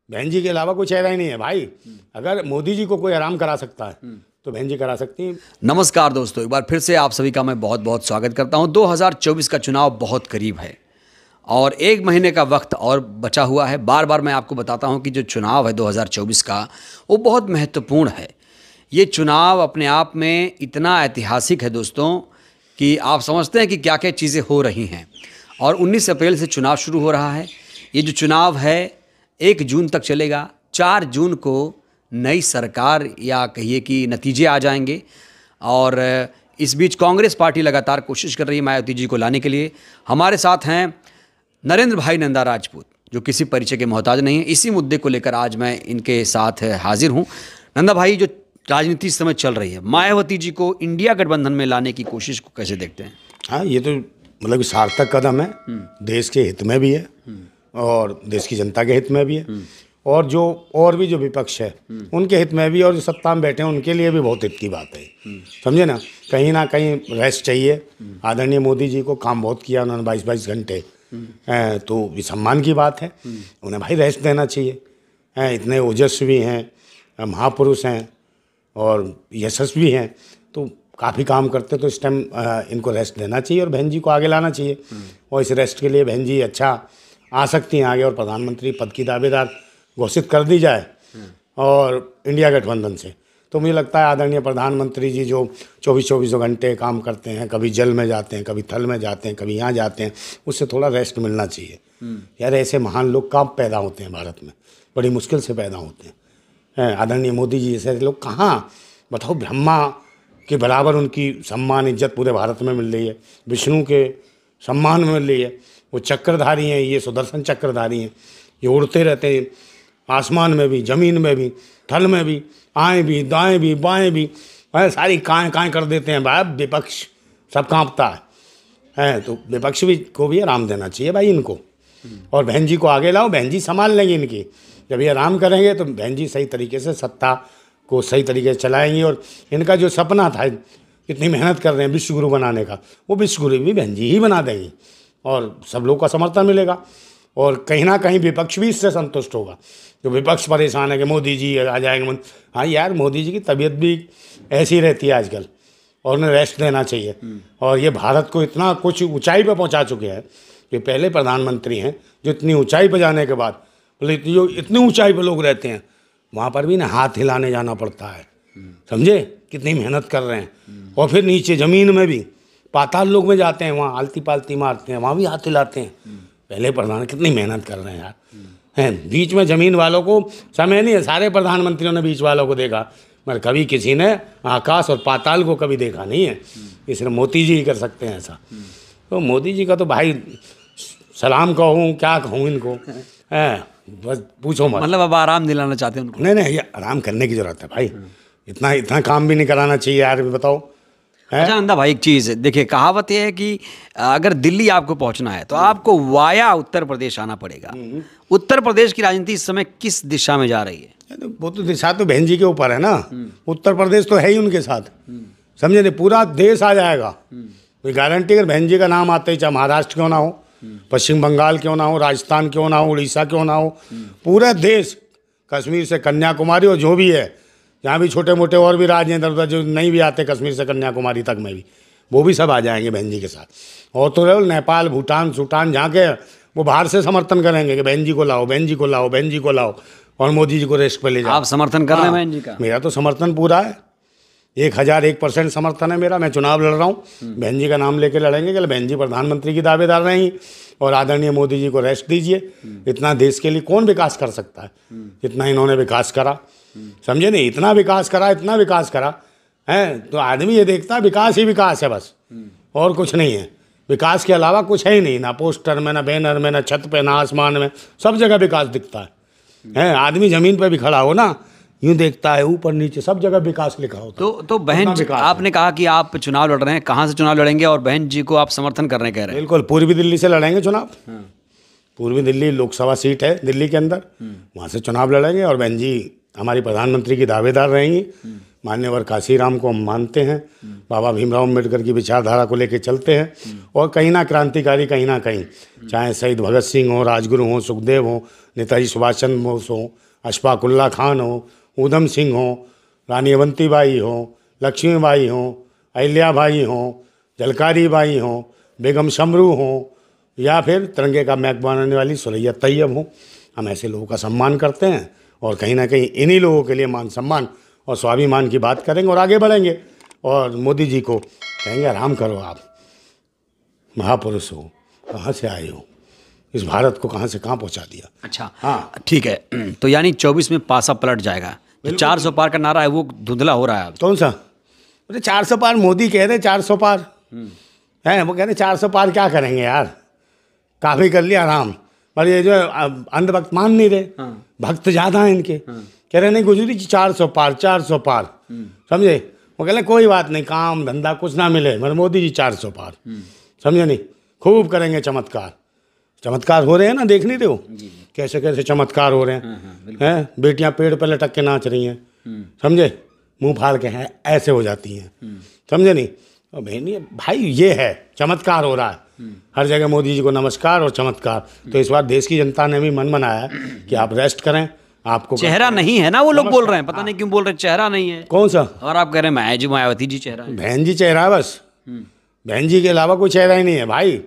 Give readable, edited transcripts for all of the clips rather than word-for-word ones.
बहन जी के अलावा कोई चेहरा ही नहीं है भाई। अगर मोदी जी को कोई आराम करा सकता है तो बहन जी करा सकती हैं। नमस्कार दोस्तों, एक बार फिर से आप सभी का मैं बहुत बहुत स्वागत करता हूं। 2024 का चुनाव बहुत करीब है और एक महीने का वक्त और बचा हुआ है। बार बार मैं आपको बताता हूं कि जो चुनाव है 2024 का, वो बहुत महत्वपूर्ण है। ये चुनाव अपने आप में इतना ऐतिहासिक है दोस्तों कि आप समझते हैं कि क्या क्या चीज़ें हो रही हैं। और 19 अप्रैल से चुनाव शुरू हो रहा है। ये जो चुनाव है 1 जून तक चलेगा। 4 जून को नई सरकार या कहिए कि नतीजे आ जाएंगे। और इस बीच कांग्रेस पार्टी लगातार कोशिश कर रही है मायावती जी को लाने के लिए। हमारे साथ हैं नरेंद्र भाई नंदा राजपूत, जो किसी परिचय के मोहताज नहीं है। इसी मुद्दे को लेकर आज मैं इनके साथ हाजिर हूं। नंदा भाई, जो राजनीति इस समय चल रही है, मायावती जी को इंडिया गठबंधन में लाने की कोशिश को कैसे देखते हैं? हाँ, ये तो मतलब सार्थक कदम है, देश के हित में भी है और देश की जनता के हित में भी है और भी जो विपक्ष है उनके हित में भी, और जो सत्ता में बैठे हैं उनके लिए भी बहुत हित की बात है। समझे ना कहीं रेस्ट चाहिए। आदरणीय मोदी जी को काम बहुत किया उन्होंने, 22-22 घंटे, तो ये सम्मान की बात है। उन्हें भाई रेस्ट देना चाहिए। इतने ओजस्वी हैं, महापुरुष हैं और यशस्वी हैं, तो काफ़ी काम करते, तो इस टाइम इनको रेस्ट देना चाहिए और बहन जी को आगे लाना चाहिए। और इस रेस्ट के लिए बहन जी अच्छा आ सकती हैं आगे, और प्रधानमंत्री पद की दावेदार घोषित कर दी जाए और इंडिया गठबंधन से, तो मुझे लगता है आदरणीय प्रधानमंत्री जी जो 24 घंटे काम करते हैं, कभी जल में जाते हैं, कभी थल में जाते हैं, कभी यहाँ जाते हैं, उससे थोड़ा रेस्ट मिलना चाहिए। यार ऐसे महान लोग कब पैदा होते हैं भारत में? बड़ी मुश्किल से पैदा होते हैं। आदरणीय मोदी जी जैसे लोग कहाँ, बताओ, ब्रह्मा के बराबर उनकी सम्मान इज्जत पूरे भारत में मिल रही है, विष्णु के सम्मान में मिल रही है। वो चक्रधारी हैं, ये सुदर्शन चक्रधारी हैं, ये उड़ते रहते हैं आसमान में भी, ज़मीन में भी, थल में भी, आएँ भी, दाएँ भी, बाएँ भी, सारी काएँ कर देते हैं भाई। विपक्ष सब कांपता है, तो विपक्ष भी को भी आराम देना चाहिए भाई इनको। और बहन जी को आगे लाओ, बहन जी संभाल लेंगी इनकी। जब ये आराम करेंगे तो बहन जी सही तरीके से सत्ता को सही तरीके से चलाएंगी। और इनका जो सपना था, इतनी मेहनत कर रहे हैं विश्व गुरु बनाने का, वो विश्व गुरु भी बहन जी ही बना देंगी और सब लोग का समर्थन मिलेगा। और कहीं ना कहीं विपक्ष भी इससे संतुष्ट होगा। जो विपक्ष परेशान है कि मोदी जी आ जाएंगे, हाँ यार, मोदी जी की तबीयत भी ऐसी रहती है आजकल और उन्हें रेस्ट देना चाहिए। और ये भारत को इतना कुछ ऊंचाई पर पहुंचा चुके हैं कि पहले प्रधानमंत्री हैं जो इतनी ऊंचाई पर जाने के बाद, जो इतनी ऊंचाई पर लोग रहते हैं वहाँ पर भी ना हाथ हिलाने जाना पड़ता है। समझे कितनी मेहनत कर रहे हैं। और फिर नीचे ज़मीन में भी, पाताल लोग में जाते हैं, वहाँ आलती पालती मारते हैं, वहाँ भी हाथ हिलाते हैं। पहले प्रधान कितनी मेहनत कर रहे हैं यार। हैं बीच में ज़मीन वालों को समय नहीं है, सारे प्रधानमंत्रियों ने बीच वालों को देखा, मगर कभी किसी ने आकाश और पाताल को कभी देखा नहीं है। इसलिए मोदी जी ही कर सकते हैं ऐसा। तो मोदी जी का तो भाई सलाम कहूँ क्या कहूँ इनको, बस पूछो मत। मतलब अब आराम दिलाना चाहते हैं उनको? नहीं, ये आराम करने की ज़रूरत है भाई। इतना काम भी नहीं कराना चाहिए यार, बताओ। अच्छा नंदा भाई, एक चीज़ देखिए, कहावत यह है कि अगर दिल्ली आपको पहुंचना है तो आपको वाया उत्तर प्रदेश आना पड़ेगा। उत्तर प्रदेश की राजनीति इस समय किस दिशा में जा रही है? वो तो दिशा तो बहन जी के ऊपर है ना। उत्तर प्रदेश तो है ही उनके साथ, समझे नहीं, पूरा देश आ जाएगा। कोई गारंटी, अगर बहन जी का नाम आते ही, चाहे महाराष्ट्र क्यों ना हो, पश्चिम बंगाल क्यों ना हो, राजस्थान क्यों ना हो, उड़ीसा क्यों ना हो, पूरा देश, कश्मीर से कन्याकुमारी और जो भी है, जहाँ भी छोटे मोटे और भी राज्य हैं इधर जो नहीं भी आते, कश्मीर से कन्याकुमारी तक में भी, वो भी सब आ जाएंगे बहन जी के साथ। और तो नेपाल, भूटान, सूटान जहाँ के, वो बाहर से समर्थन करेंगे कि बहन जी को लाओ, बहन जी को लाओ, बहन जी को लाओ, और मोदी जी को रेस्ट पे ले जाओ। आप समर्थन कर रहे हैं बहन जी का? मेरा तो समर्थन पूरा है, 1001% समर्थन है मेरा। मैं चुनाव लड़ रहा हूँ, बहन जी का नाम लेके लड़ेंगे कि बहन जी प्रधानमंत्री की दावेदार रहेंगी और आदरणीय मोदी जी को रेस्ट दीजिए। इतना देश के लिए कौन विकास कर सकता है जितना इन्होंने विकास करा? समझे नहीं, इतना विकास करा है। तो आदमी ये देखता है विकास ही विकास है बस, और कुछ नहीं है। विकास के अलावा कुछ है ही नहीं, ना पोस्टर में, ना बैनर में, ना छत पे, ना आसमान में, सब जगह विकास दिखता है। आदमी जमीन पे भी खड़ा हो ना, यूँ देखता है, ऊपर नीचे सब जगह विकास लिखा होता है। तो बहन जी, आपने कहा कि आप चुनाव लड़ रहे हैं, कहाँ से चुनाव लड़ेंगे और बहन जी को आप समर्थन कर रहे हैं, कह रहे हैं? बिल्कुल पूर्वी दिल्ली से लड़ेंगे चुनाव। पूर्वी दिल्ली लोकसभा सीट है दिल्ली के अंदर, वहाँ से चुनाव लड़ेंगे और बहन जी हमारी प्रधानमंत्री की दावेदार रहेंगी। मान्यवर काशीराम को हम मानते हैं, बाबा भीमराव अम्बेडकर की विचारधारा को लेकर चलते हैं और कहीं ना क्रांतिकारी, कहीं ना कहीं, चाहे शहीद भगत सिंह हो, राजगुरु हो, सुखदेव हो, नेताजी सुभाष चंद्र बोस हो, अशफाक उल्ला खान हो, ऊधम सिंह हो, रानी अवंतीबाई हो, लक्ष्मीबाई हो, अहिल्याबाई हो, झलकारी बाई हो, बेगम शमरू हो, या फिर तिरंगे का महक बनाने वाली सुरैया तैयब हो। हम ऐसे लोगों का सम्मान करते हैं और कहीं ना कहीं इन्हीं लोगों के लिए मान सम्मान और स्वाभिमान की बात करेंगे और आगे बढ़ेंगे। और मोदी जी को कहेंगे आराम करो, आप महापुरुष हो, कहाँ से आए हो, इस भारत को कहाँ से कहाँ पहुँचा दिया। अच्छा, हाँ ठीक है। तो यानी 24 में पासा पलट जाएगा। जो 400 पार का नारा है वो धुंधला हो रहा है अब। कौन सा? अरे 400 पार मोदी कह रहे, 400 पार हैं, वो कह रहे 400 पार क्या करेंगे यार, काफ़ी कर लिया आराम। पर ये जो अंधभक्त मान नहीं रहे, भक्त ज़्यादा हैं इनके, कह रहे नहीं गुजरी 400 पार, 400 पार, समझे। वो कह रहे कोई बात नहीं, काम धंधा कुछ ना मिले मगर मोदी जी 400 पार, समझे नहीं, खूब करेंगे चमत्कार। चमत्कार हो रहे हैं ना, देख नहीं रहे हो कैसे कैसे चमत्कार हो रहे हैं। बेटियां पेड़ पर लटक के नाच रही हैं, समझे, मुंह फाड़ के हैं ऐसे हो जाती हैं, समझे नहीं। और बहनी भाई ये है चमत्कार हो रहा है हर जगह, मोदी जी को नमस्कार और चमत्कार। तो इस बार देश की जनता ने भी मन बनाया कि आप रेस्ट करें, आपको चेहरा नहीं है ना, वो लोग बोल रहे हैं, पता नहीं क्यों बोल रहे हैं चेहरा नहीं है। कौन सा? और आप कह रहे हैं मायावती जी चेहरा है। बहन जी चेहरा है बस, बहन जी के अलावा कोई चेहरा ही नहीं है भाई।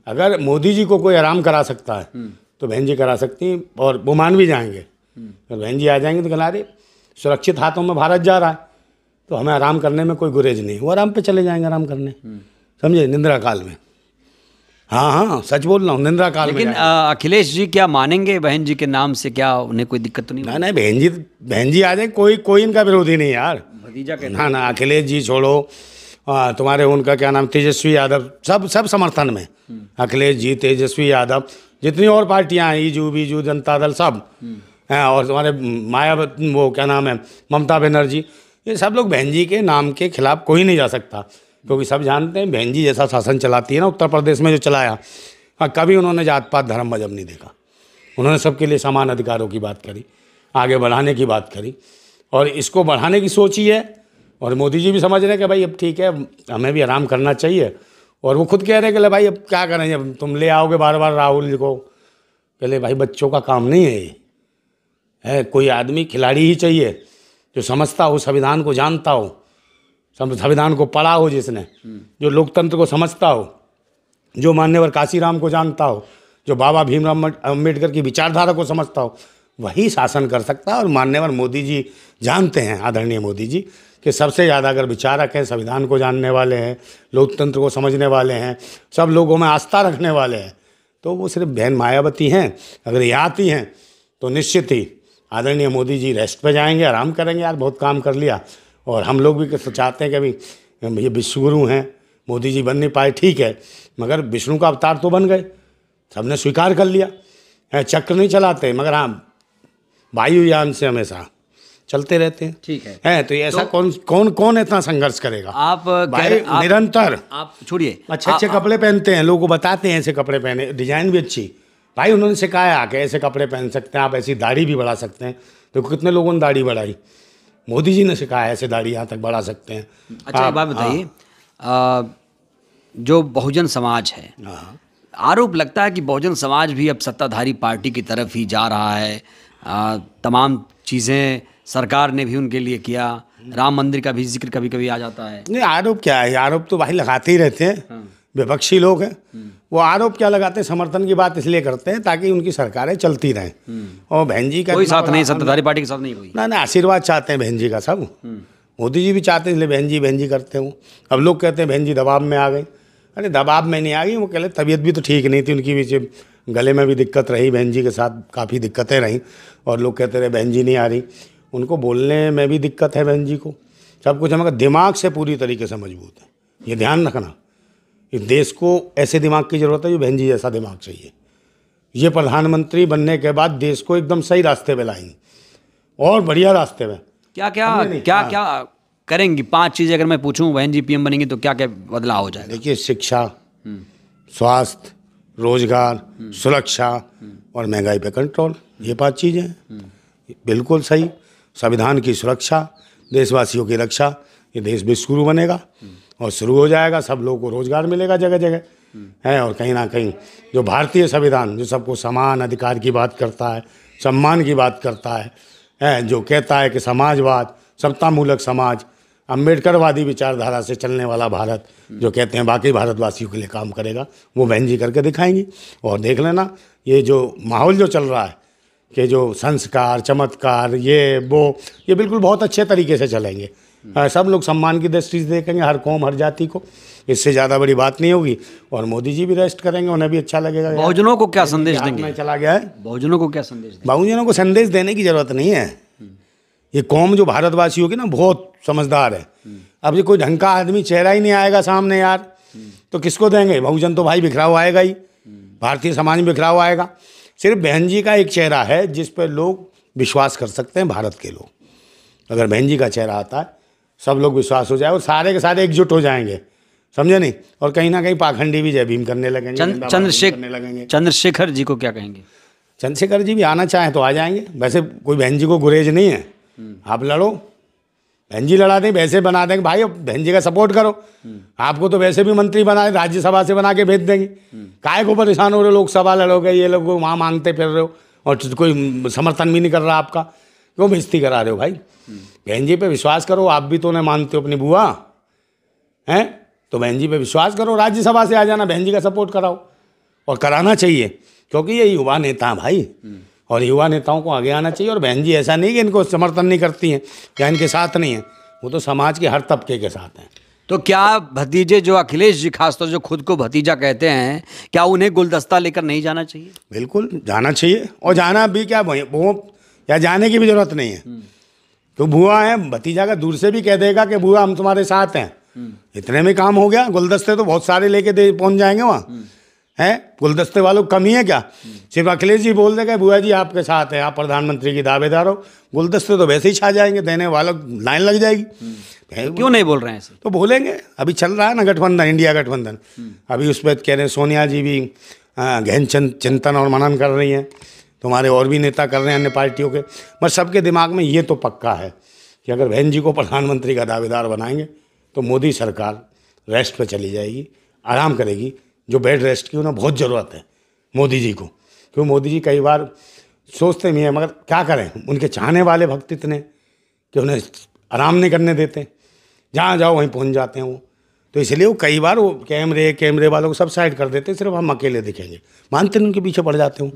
अगर मोदी जी को कोई आराम करा सकता है तो बहन जी करा सकती हैं, और वो मान भी जाएंगे। तो बहन जी आ जाएंगे तो कहना अरे सुरक्षित हाथों में भारत जा रहा है, तो हमें आराम करने में कोई गुरेज नहीं, वो आराम पे चले जाएंगे आराम करने, समझे, निंद्रा काल में। हाँ हाँ सच बोल रहा हूँ, निंद्रा काल में। लेकिन अखिलेश जी क्या मानेंगे बहन जी के नाम से? क्या उन्हें कोई दिक्कत तो नहीं? नहीं, बहन जी आ जाए, कोई इनका विरोधी नहीं यार, भतीजा के ना अखिलेश जी छोड़ो, तुम्हारे उनका क्या नाम तेजस्वी यादव, सब समर्थन में। अखिलेश जी, तेजस्वी यादव, जितनी और पार्टियां हैं, ईजू बीजू जनता दल, सब हैं, और तुम्हारे मायावती, वो क्या नाम है, ममता बनर्जी, ये सब लोग बहन जी के नाम के खिलाफ कोई नहीं जा सकता, क्योंकि सब जानते हैं बहन जी जैसा शासन चलाती है ना उत्तर प्रदेश में जो चलाया, कभी उन्होंने जात पात धर्म मजहब नहीं देखा। उन्होंने सबके लिए समान अधिकारों की बात करी, आगे बढ़ाने की बात करी, और इसको बढ़ाने की सोची है। और मोदी जी भी समझ रहे हैं कि भाई अब ठीक है, हमें भी आराम करना चाहिए। और वो खुद कह रहे हैं कि भाई अब क्या करें, जब तुम ले आओगे बार बार राहुल जी को, कहले भाई बच्चों का काम नहीं है ये, है कोई आदमी खिलाड़ी ही चाहिए जो समझता हो, संविधान को जानता हो, संविधान को पढ़ा हो, जिसने, जो लोकतंत्र को समझता हो, जो मान्यवर काशीराम को जानता हो, जो बाबा भीमराव अम्बेडकर की विचारधारा को समझता हो, वही शासन कर सकता है। और मान्यवर मोदी जी जानते हैं, आदरणीय मोदी जी, कि सबसे ज़्यादा अगर विचारक हैं, संविधान को जानने वाले हैं, लोकतंत्र को समझने वाले हैं, सब लोगों में आस्था रखने वाले हैं, तो वो सिर्फ बहन मायावती हैं। अगर ये आती हैं तो निश्चित ही आदरणीय मोदी जी रेस्ट पे जाएंगे, आराम करेंगे, यार बहुत काम कर लिया। और हम लोग भी चाहते हैं कि अभी ये विश्वगुरु हैं, मोदी जी बन नहीं पाए ठीक है, मगर विष्णु का अवतार तो बन गए, सबने स्वीकार कर लिया। चक्र नहीं चलाते मगर हाँ वायुयान से हमेशा चलते रहते हैं, ठीक है। तो ऐसा कौन इतना संघर्ष करेगा? आप निरंतर आप छोड़िए, अच्छे कपड़े पहनते हैं, लोगों को बताते हैं ऐसे कपड़े पहने, डिजाइन भी अच्छी, भाई उन्होंने सिखाया कि ऐसे कपड़े पहन सकते हैं आप, ऐसी दाढ़ी भी बढ़ा सकते हैं। तो कितने लोगों ने दाढ़ी बढ़ाई, मोदी जी ने सिखाया ऐसे दाढ़ी यहाँ तक बढ़ा सकते हैं। अच्छा, एक बात बताइए, जो बहुजन समाज है, आरोप लगता है कि बहुजन समाज भी अब सत्ताधारी पार्टी की तरफ ही जा रहा है। तमाम चीज़ें सरकार ने भी उनके लिए किया, राम मंदिर का भी जिक्र कभी कभी आ जाता है। नहीं, आरोप क्या है, आरोप तो भाई लगाते ही रहते हैं, विपक्षी लोग हैं, वो आरोप क्या लगाते हैं, समर्थन की बात इसलिए करते हैं ताकि उनकी सरकारें चलती रहें। और बहन जी का कोई साथ नहीं, सत्ताधारी पार्टी के साथ नहीं हुई ना, आशीर्वाद चाहते हैं बहन जी का सब, मोदी जी भी चाहते हैं, इसलिए बहन जी करते हैं। अब लोग कहते हैं बहन जी दबाव में आ गई, अरे दबाव में नहीं आ गई, वो कह रहे तबीयत भी तो ठीक नहीं थी उनकी भी, गले में भी दिक्कत रही, बहन जी के साथ काफ़ी दिक्कतें रहीं, और लोग कहते रहे बहन जी नहीं आ रही, उनको बोलने में भी दिक्कत है बहन जी को, सब कुछ है, मगर दिमाग से पूरी तरीके से मजबूत है। ये ध्यान रखना, इस देश को ऐसे दिमाग की ज़रूरत है जो बहन जी जैसा दिमाग चाहिए। ये प्रधानमंत्री बनने के बाद देश को एकदम सही रास्ते पे लाएंगे, और बढ़िया रास्ते में। क्या करेंगी? 5 चीज़ें अगर मैं पूछूं, बहन जी पीएम बनेंगी तो क्या क्या बदलाव हो जाएगा? देखिए, शिक्षा, स्वास्थ्य, रोजगार, सुरक्षा और महंगाई पे कंट्रोल, ये 5 चीज़ें हैं, बिल्कुल सही। संविधान की सुरक्षा, देशवासियों की रक्षा, ये देश विश्वगुरु बनेगा और शुरू हो जाएगा, सब लोगों को रोजगार मिलेगा जगह जगह है। और कहीं ना कहीं जो भारतीय संविधान जो सबको समान अधिकार की बात करता है, सम्मान की बात करता है, जो कहता है कि समाजवाद, समतामूलक समाज, अम्बेडकरवादी विचारधारा से चलने वाला भारत, जो कहते हैं बाकी भारतवासियों के लिए काम करेगा, वो बहन जी करके दिखाएंगी। और देख लेना, ये जो माहौल जो चल रहा है कि जो संस्कार, चमत्कार, ये बिल्कुल बहुत अच्छे तरीके से चलेंगे। सब लोग सम्मान की दृष्टि से देखेंगे, हर कौम, हर जाति को। इससे ज़्यादा बड़ी बात नहीं होगी। और मोदी जी भी रेस्ट करेंगे, उन्हें भी अच्छा लगेगा। बहुजनों को क्या संदेश देंगे? चला गया है, बहुजनों को क्या संदेश देंगे? बहुजनों को संदेश देने की जरूरत नहीं है। ये कौम जो भारतवासी होगी ना, बहुत समझदार है। अब ये कोई ढंग का आदमी, चेहरा ही नहीं आएगा सामने यार, तो किसको देंगे? बहुजन तो भाई बिखरा हुआ आएगा ही, भारतीय समाज में बिखरा हुआ आएगा। सिर्फ बहन जी का एक चेहरा है जिस पर लोग विश्वास कर सकते हैं, भारत के लोग। अगर बहन जी का चेहरा आता है, सब लोग विश्वास हो जाए और सारे के सारे एकजुट हो जाएंगे, समझे नहीं? और कहीं ना कहीं पाखंडी भी जय भीम करने लगेंगे, चंद्रशेखर जी को क्या कहेंगे? चंद्रशेखर जी भी आना चाहें तो आ जाएंगे। वैसे कोई बहन जी को गुरेज नहीं है, आप लड़ो, बहन जी लड़ा दें, वैसे बना देंगे भाई, बहन जी का सपोर्ट करो। आपको तो वैसे भी मंत्री बना, राज्यसभा से बना के भेज देंगे। काहे को परेशान हो रहे हो? लोकसभा लड़ोगे, ये लोग वहाँ मांगते फिर रहे हो और कोई समर्थन भी नहीं कर रहा आपका, क्यों बेइज्जती करा रहे हो भाई? बहन जी पे विश्वास करो, आप भी तो उन्हें मानते हो अपनी बुआ हैं, तो बहन जी पे विश्वास करो, राज्यसभा से आ जाना, बहन जी का सपोर्ट कराओ। और कराना चाहिए, क्योंकि ये युवा नेता हैं भाई, और युवा नेताओं को आगे आना चाहिए। और बहन जी ऐसा नहीं कि इनको समर्थन नहीं करती हैं या इनके साथ नहीं है, वो तो समाज के हर तबके के साथ हैं। तो क्या भतीजे जो अखिलेश जी, खासतौर जो खुद को भतीजा कहते हैं, क्या उन्हें गुलदस्ता लेकर नहीं जाना चाहिए? बिल्कुल जाना चाहिए, और जाना भी क्या, वो या जाने की भी जरूरत नहीं है। तो बुआ है, भतीजा का दूर से भी कह देगा कि बुआ हम तुम्हारे साथ हैं, इतने में काम हो गया। गुलदस्ते तो बहुत सारे लेके पहुंच जाएंगे वहाँ, है गुलदस्ते वालों को कमी है क्या? सिर्फ अखिलेश जी बोल देगा बुआ जी आपके साथ हैं, आप प्रधानमंत्री की दावेदार हो, गुलदस्ते तो वैसे ही छा जाएंगे, देने वालों लाइन लग जाएगी। क्यों नहीं बोल रहे हैं ऐसे? तो बोलेंगे, अभी चल रहा है ना गठबंधन, इंडिया गठबंधन। अभी उस पर कह रहे हैं, सोनिया जी भी गहन चिंतन और मनन कर रही हैं, तुम्हारे और भी नेता कर रहे हैं अन्य पार्टियों के। बस सबके दिमाग में ये तो पक्का है कि अगर बहन जी को प्रधानमंत्री का दावेदार बनाएंगे तो मोदी सरकार रेस्ट पे चली जाएगी, आराम करेगी। जो बेड रेस्ट की उन्हें बहुत ज़रूरत है मोदी जी को, क्योंकि मोदी जी कई बार सोचते भी हैं, मगर क्या करें, उनके चाहने वाले भक्त इतने कि उन्हें आराम नहीं करने देते, जहाँ जाओ वहीं पहुँच जाते हैं वो। तो इसलिए वो कई बार वो कैमरे वालों को सब साइड कर देते, सिर्फ हम अकेले दिखेंगे, मानते नहीं, उनके पीछे पड़ जाते हो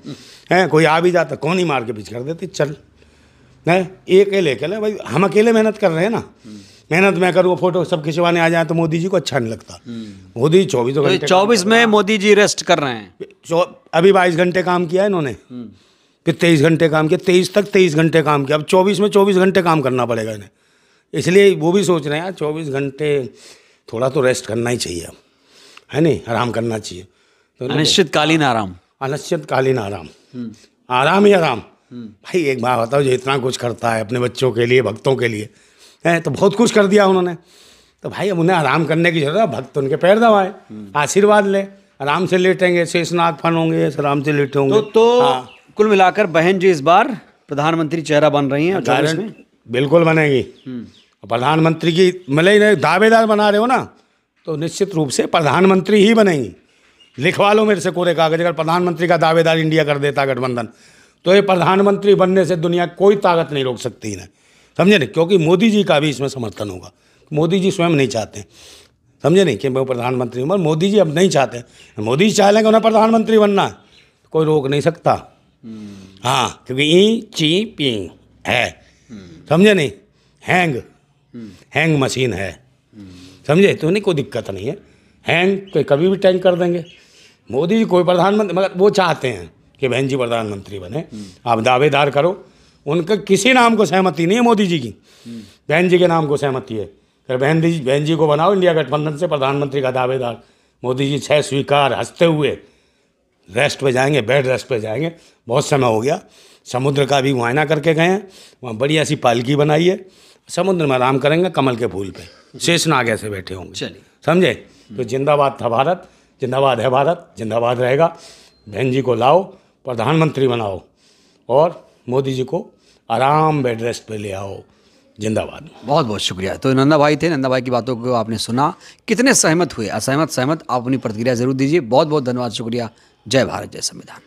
हैं। कोई आ भी जाता, कौन ही मार के पीछे कर देते, चल है एक अकेले भाई, हम अकेले मेहनत कर रहे हैं ना। मेहनत मैं करूँ, फोटो सब खिंचवाने आ जाए तो मोदी जी को अच्छा नहीं लगता। मोदी 24 घंटे, 24 में मोदी जी रेस्ट कर रहे हैं। अभी 22 घंटे काम किया है इन्होंने, फिर 23 घंटे काम किया, 23 तक 23 घंटे काम किया, अब 24 में 24 घंटे काम करना पड़ेगा इन्हें। इसलिए वो भी सोच रहे हैं यार 24 घंटे थोड़ा तो रेस्ट करना ही चाहिए, अब है नहीं, आराम करना चाहिए। तो अनिश्चितकालीन आराम, अनिश्चितकालीन आराम, आराम ही आराम। भाई एक बात बताओ, जो इतना कुछ करता है अपने बच्चों के लिए, भक्तों के लिए, है तो बहुत कुछ कर दिया उन्होंने, तो भाई अब उन्हें आराम करने की जरूरत है। भक्त उनके पैर दबाए, आशीर्वाद ले, आराम से लेटेंगे, शेषनाग फन होंगे, आराम से लेटे होंगे। तो हाँ। कुल मिलाकर बहन जी इस बार प्रधानमंत्री चेहरा बन रही हैं। बिल्कुल बनेगी। प्रधानमंत्री की मतलब दावेदार बना रहे हो ना, तो निश्चित रूप से प्रधानमंत्री ही बनेंगी। लिखवा लो मेरे से कोरे कागज, अगर प्रधानमंत्री का दावेदार इंडिया कर देता गठबंधन, तो ये प्रधानमंत्री बनने से दुनिया कोई ताकत नहीं रोक सकती इन्हें, समझे नहीं? क्योंकि मोदी जी का भी इसमें समर्थन होगा। मोदी जी स्वयं नहीं चाहते, समझे नहीं, कि वो प्रधानमंत्री, मगर मोदी जी अब नहीं चाहते। मोदी जी चाह लेंगे उन्हें प्रधानमंत्री बनना, तो कोई रोक नहीं सकता। हाँ, क्योंकि ई ची पी है, समझे नहीं, हैंग मशीन है, समझे? तो नहीं, कोई दिक्कत नहीं है, हैंग तो कभी भी टैंक कर देंगे। मोदी जी कोई प्रधानमंत्री, मगर वो चाहते हैं कि बहन जी प्रधानमंत्री बने। आप दावेदार करो, उनका किसी नाम को सहमति नहीं है मोदी जी की, बहन जी के नाम को सहमति है। फिर बहन जी को बनाओ इंडिया गठबंधन से प्रधानमंत्री का दावेदार। मोदी जी 6 स्वीकार, हंसते हुए रेस्ट पे जाएंगे, बेड रेस्ट पे जाएंगे। बहुत समय हो गया, समुद्र का भी मुआयना करके गए हैं, वहाँ बढ़िया सी पालकी बनाई है, समुद्र में आराम करेंगे कमल के फूल पे, शेषनाग ऐसे बैठे होंगे, चलिए, समझे? तो जिंदाबाद था भारत, जिंदाबाद है भारत, जिंदाबाद रहेगा। बहन जी को लाओ, प्रधानमंत्री बनाओ, और मोदी जी को आराम बेड रेस्ट पे ले आओ। जिंदाबाद। बहुत बहुत शुक्रिया। तो नंदा भाई थे, नंदा भाई की बातों को आपने सुना, कितने सहमत हुए, असहमत सहमत, आप अपनी प्रतिक्रिया जरूर दीजिए। बहुत बहुत धन्यवाद, शुक्रिया। जय भारत, जय संविधान।